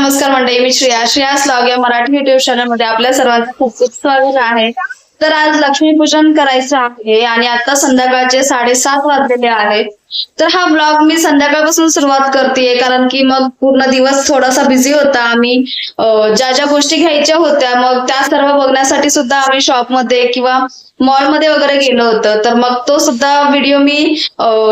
नमस्कार मंडळी, मी श्रेयास व्लॉग या मराठी युट्यूब चॅनल मध्ये आपल्या सर्वांचं खूप खूप स्वागत आहे. तर आज लक्ष्मीपूजन करायचं आहे आणि आता संध्याकाळचे 7:30 वाजलेले आहेत. तर हा ब्लॉग मी संध्याकाळपासून सुरुवात करते कारण की मग पूर्ण दिवस थोडासा बिझी होता. आम्ही ज्या ज्या गोष्टी घ्यायच्या होत्या मग त्या सर्व बघण्यासाठी सुद्धा आम्ही शॉपमध्ये किंवा मॉलमध्ये वगैरे गेलो होतो. तर मग तो सुद्धा व्हिडिओ मी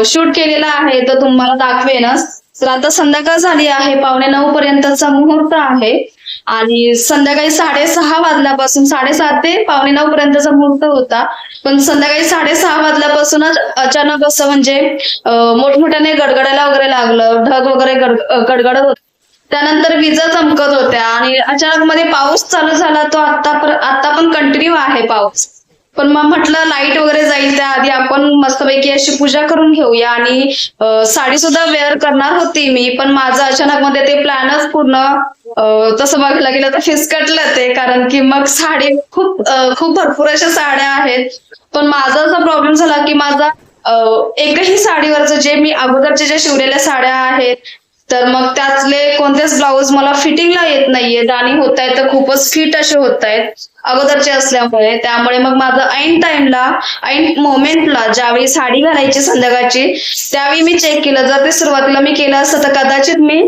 शूट केलेला आहे, तर तुम्हाला दाखवेनच. तर आता संध्याकाळ झाली आहे, 8:45 पर्यंतचा मुहूर्त आहे आणि संध्याकाळी 6:30 वाजल्यापासून 7:30 ते 8:45 पर्यंतचा मुहूर्त होता. पण संध्याकाळी 6:30 वाजल्यापासूनच अचानक असं म्हणजे मोठमोठ्याने गडगडायला वगैरे लागलं, ढग वगैरे गडगडत होत. त्यानंतर विजा चमकत होत्या आणि अचानक मध्ये पाऊस चालू झाला. तो आता पण कंटिन्यू आहे पाऊस. पण मग म्हटलं लाईट वगैरे जाईल त्याआधी आपण मस्तपैकी अशी पूजा करून घेऊया. आणि साडी सुद्धा वेअर करणार होती मी, पण माझं अचानक मध्ये ते प्लॅनच पूर्ण तसं बघायला गेलं तर फिसकटलं ते. कारण की मग साडी खूप भरपूर अशा साड्या आहेत, पण माझा असा प्रॉब्लेम झाला की माझा एकही साडीवरचं जे मी अगोदरच्या ज्या शिवलेल्या साड्या आहेत तर मग त्यातले कोणतेच ब्लाऊज मला फिटिंगला येत नाहीयेत आणि होत आहेत तर खूपच फिट असे होत आहेत अगोदरचे असल्यामुळे. त्यामुळे मग माझं ऐन मोमेंटला ज्यावेळी साडी घालायची संध्याकाळची त्यावेळी मी चेक केलं. जर ते सुरुवातीला मी केलं असतं तर कदाचित मी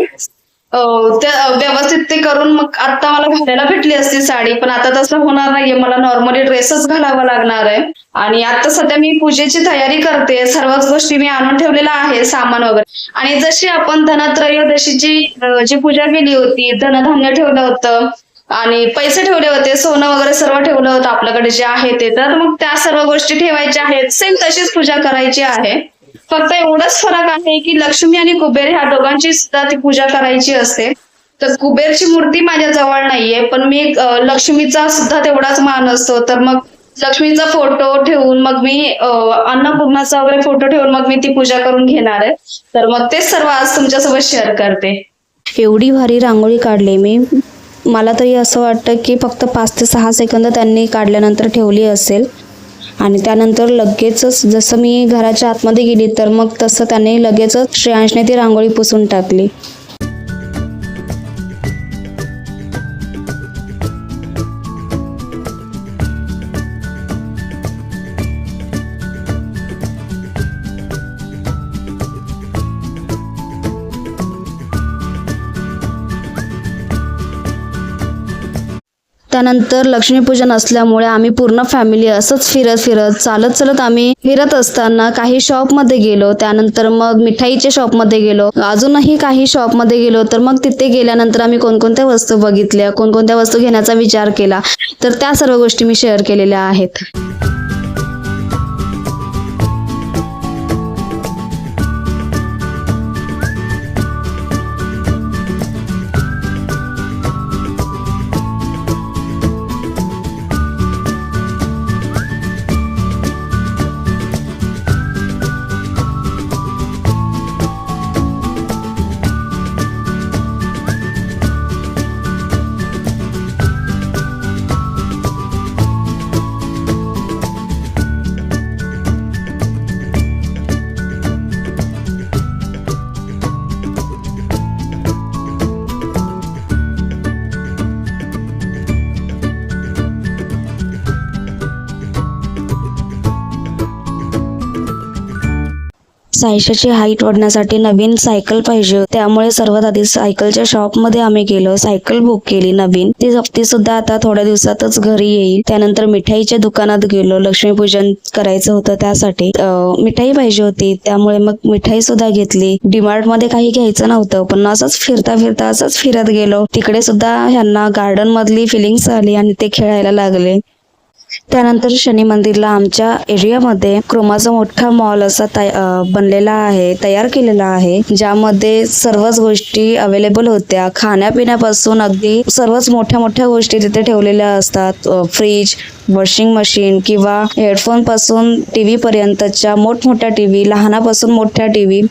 व्यवस्थित ते करून मग आता मला घालायला भेटली असती साडी. पण आता तसं होणार नाहीये, मला नॉर्मली ड्रेसच घालावा लागणार आहे. आणि आता सध्या मी पूजेची तयारी करते, सर्वच गोष्टी मी आणून ठेवलेल्या आहे, सामान वगैरे. आणि जशी आपण धनत्रयोदशीची जी पूजा केली होती, धनधान्य ठेवलं होतं आणि पैसे ठेवले होते, सोनं वगैरे सर्व ठेवलं होतं आपल्याकडे जे आहे ते, तर मग त्या सर्व गोष्टी ठेवायच्या आहेत. सेम तशीच पूजा करायची आहे. फक्त एवढाच फरक आहे की लक्ष्मी आणि कुबेर ह्या दोघांची सुद्धा ती पूजा करायची असते. तर कुबेरची मूर्ती माझ्या जवळ नाहीये, पण मी लक्ष्मीचा सुद्धा तेवढाच मान असतो. तर मग लक्ष्मीचा फोटो ठेवून मग मी अन्नपूर्णाचा वगैरे फोटो ठेवून मग मी ती पूजा करून घेणार आहे. तर मग तेच सर्व आज तुमच्यासोबत शेअर करते. एवढी भारी रांगोळी काढली मी. मला तरी असं वाटतं की फक्त 5 ते 6 सेकंद त्यांनी काढल्यानंतर ठेवली असेल आणि त्यानंतर लगेचच जसं मी घराच्या आतमध्ये गेली तर मग तसं त्याने लगेचच श्रेयांशने ती रांगोळी पुसून टाकली. त्यानंतर लक्ष्मीपूजन असल्यामुळे आम्ही पूर्ण फॅमिली असंच फिरत चालत आम्ही फिरत असताना काही शॉपमध्ये गेलो. त्यानंतर मग मिठाईच्या शॉपमध्ये गेलो, अजूनही काही शॉपमध्ये गेलो. तर मग तिथे गेल्यानंतर आम्ही कोणकोणत्या वस्तू बघितल्या, कोणकोणत्या वस्तू घेण्याचा विचार केला, तर त्या सर्व गोष्टी मी शेअर केलेल्या आहेत. सायशाची हाईट वाढण्यासाठी नवीन सायकल पाहिजे, त्यामुळे सर्वात आधी सायकलच्या शॉपमध्ये आम्ही गेलो, सायकल बुक केली नवीन. ती सुद्धा आता थोड्या दिवसातच घरी येईल. त्यानंतर मिठाईच्या दुकानात गेलो, लक्ष्मीपूजन करायचं होतं त्यासाठी मिठाई पाहिजे होती, त्यामुळे मग मिठाई सुद्धा घेतली. डीमार्ट मध्ये काही घ्यायचं नव्हतं, पण असंच फिरत गेलो. तिकडे सुद्धा ह्यांना गार्डन मधली फिलिंग्स आली आणि ते खेळायला लागले. त्यानंतर शनी मंदिरला आमच्या एरियामध्ये क्रोमाचा मोठा मॉल असा तयार केलेला आहे, ज्यामध्ये सर्वच गोष्टी अवेलेबल होत्या. खाण्यापिण्यापासून अगदी सर्वच मोठ्या गोष्टी तिथे ठेवलेल्या असतात. फ्रीज, वॉशिंग मशीन किंवा हेडफोन पासून टीव्ही पर्यंतच्या मोठमोठ्या टीव्ही, लहानापासून मोठ्या टीव्ही,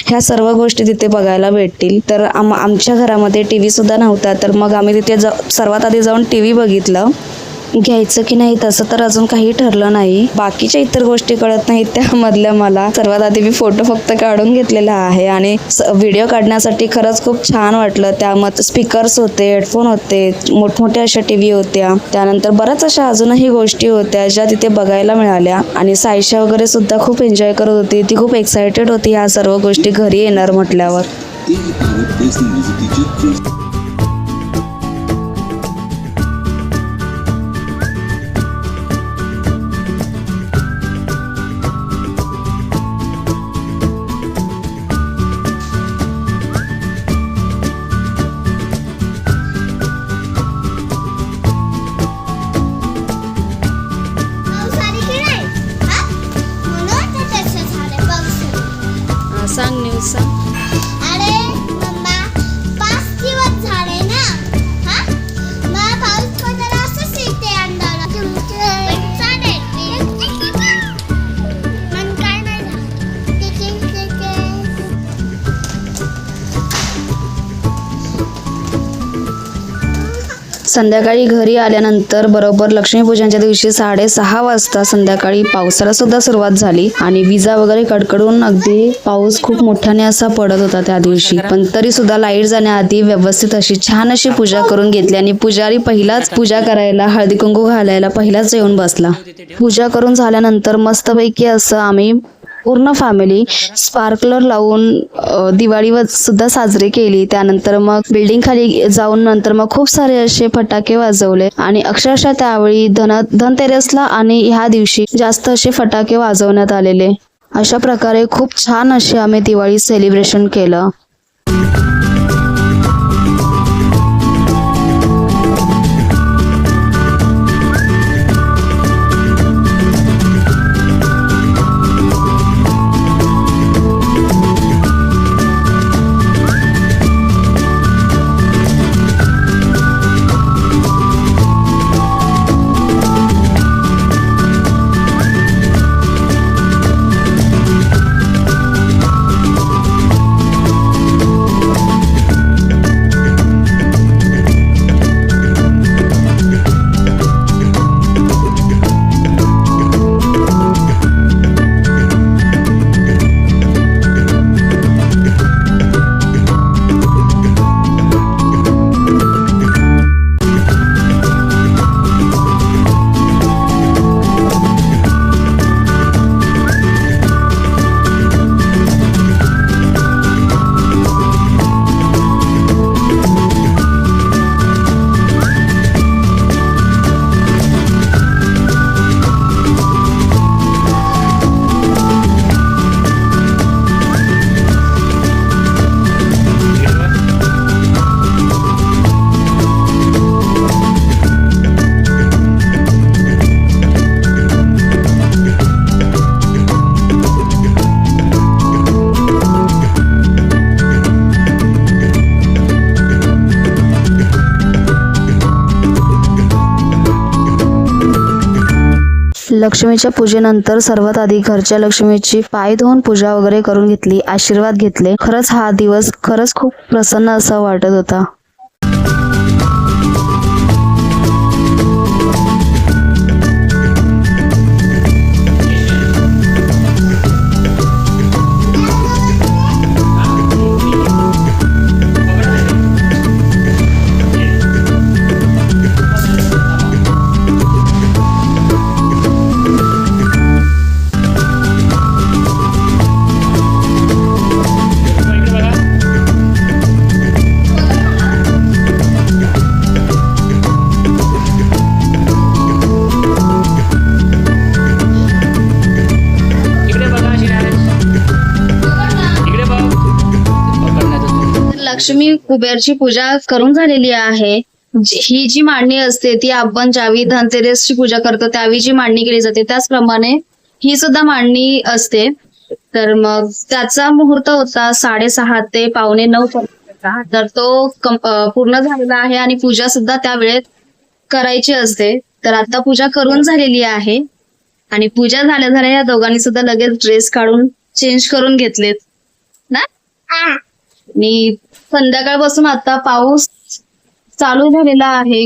ह्या सर्व गोष्टी तिथे बघायला भेटतील. तर आमच्या घरामध्ये टीव्ही सुद्धा नव्हता, तर मग आम्ही तिथे सर्वात आधी जाऊन टीव्ही बघितलं. घ्यायचं की नाही तसं तर अजून काही ठरलं नाही. बाकीच्या इतर गोष्टी कळत नाहीत त्यामधल्या मला. सर्वात आधी मी फोटो फक्त काढून घेतलेला आहे आणि व्हिडिओ काढण्यासाठी खरंच खूप छान वाटलं. त्यामध्ये स्पीकर्स होते, हेडफोन होते, मोठमोठ्या अशा टीव्ही होत्या. त्यानंतर बऱ्याच अशा अजूनही गोष्टी होत्या ज्या तिथे बघायला मिळाल्या. आणि सायशा वगैरे सुद्धा खूप एन्जॉय करत होती. ती खूप एक्सायटेड होती या सर्व गोष्टी घरी येणार म्हटल्यावर. सांग न्यूज सांग. अरे मम्मा 5 दिवस झाले ना. हा मला पाऊस पडला असं शिकते अंधारा तुमचं चालेल मन काय नाही संध्याकाळी घरी आल्यानंतर बरोबर लक्ष्मीपूजनच्या दिवशी 6:30 वाजता संध्याकाळी पावसाला सुद्धा सुरुवात झाली आणि विजा वगैरे कडकडून अगदी पाऊस खूप मोठ्याने असा पडत होता त्या दिवशी. पण तरी सुद्धा लाईट जाण्याआधी व्यवस्थित अशी छान अशी पूजा करून घेतली आणि पुजारी पहिलाच पूजा करायला, हळदी कुंकू घालायला पहिलाच येऊन बसला. पूजा करून झाल्यानंतर मस्तपैकी असं आम्ही पूर्ण फॅमिली स्पार्कलर लावून दिवाळी सुद्धा साजरी केली. त्यानंतर मग बिल्डिंग खाली जाऊन नंतर मग खूप सारे असे फटाके वाजवले आणि अक्षरशः त्यावेळी धनतेरसला आणि ह्या दिवशी जास्त असे फटाके वाजवण्यात आलेले. अशा प्रकारे खूप छान असे आम्ही दिवाळी सेलिब्रेशन केलं. लक्ष्मीच्या पूजेनंतर सर्वात आधी घरच्या लक्ष्मीची पाय धुवून पूजा वगैरे करून घेतली, आशीर्वाद घेतले. खरंच हा दिवस खरंच खूप प्रसन्न असा वाटत होता. लक्ष्मी कुबेरची पूजा करून झालेली आहे. ही जी मांडणी असते ती आपण ज्यावेळी धनतेरसची पूजा करतो त्यावेळी जी मांडणी केली जाते त्याचप्रमाणे ही सुद्धा मांडणी असते. तर मग त्याचा मुहूर्त होता 6:30 ते 8:45 पर्यंतचा. तर तो पूर्ण झालेला आहे आणि पूजा सुद्धा त्या वेळेत करायची असते. तर आता पूजा करून झालेली आहे आणि पूजा झाल्या झाल्या या दोघांनी सुद्धा लगेच ड्रेस काढून चेंज करून घेतलेत ना. आणि संध्याकाळपासून आता पाऊस चालू झालेला आहे.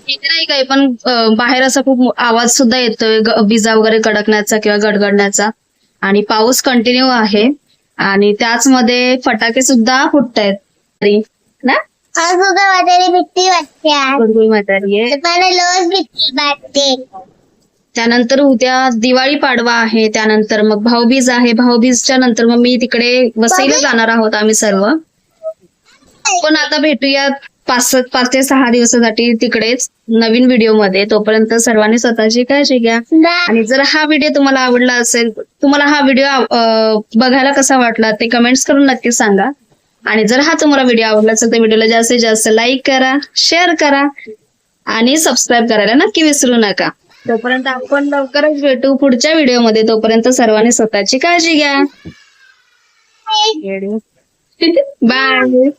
इथे नाही काही पण बाहेर असा खूप आवाज सुद्धा येतोय विजा वगैरे कडकण्याचा किंवा गडगडण्याचा. आणि पाऊस कंटिन्यू आहे आणि त्याच मध्ये फटाके सुद्धा फुटतायत ना. आज बघा वाटायला भीती वाटते आज. गुडगुड म्हातारी आहे. मला रोज भीती वाटते. त्यानंतर उद्या दिवाळी पाडवा आहे, त्यानंतर मग भाऊबीज आहे. भाऊबीजच्या नंतर मग मी तिकडे वसईला जाणार आहोत आम्ही सर्व. पण आता भेटूया 5 ते 6 दिवसासाठी तिकडेच नवीन व्हिडिओ मध्ये. तोपर्यंत सर्वांनी स्वतःची काळजी घ्या. आणि जर हा व्हिडिओ तुम्हाला आवडला असेल, तुम्हाला हा व्हिडिओ बघायला कसा वाटला ते कमेंट्स करून नक्की सांगा. आणि जर हा तुम्हाला व्हिडिओ आवडला असेल तर व्हिडिओला जास्तीत जास्त लाईक करा, शेअर करा आणि सबस्क्राईब करायला नक्की विसरू नका. तोपर्यंत आपण लवकरच भेटू पुढच्या व्हिडिओमध्ये. तोपर्यंत सर्वांनी स्वतःची काळजी घ्या. बाय.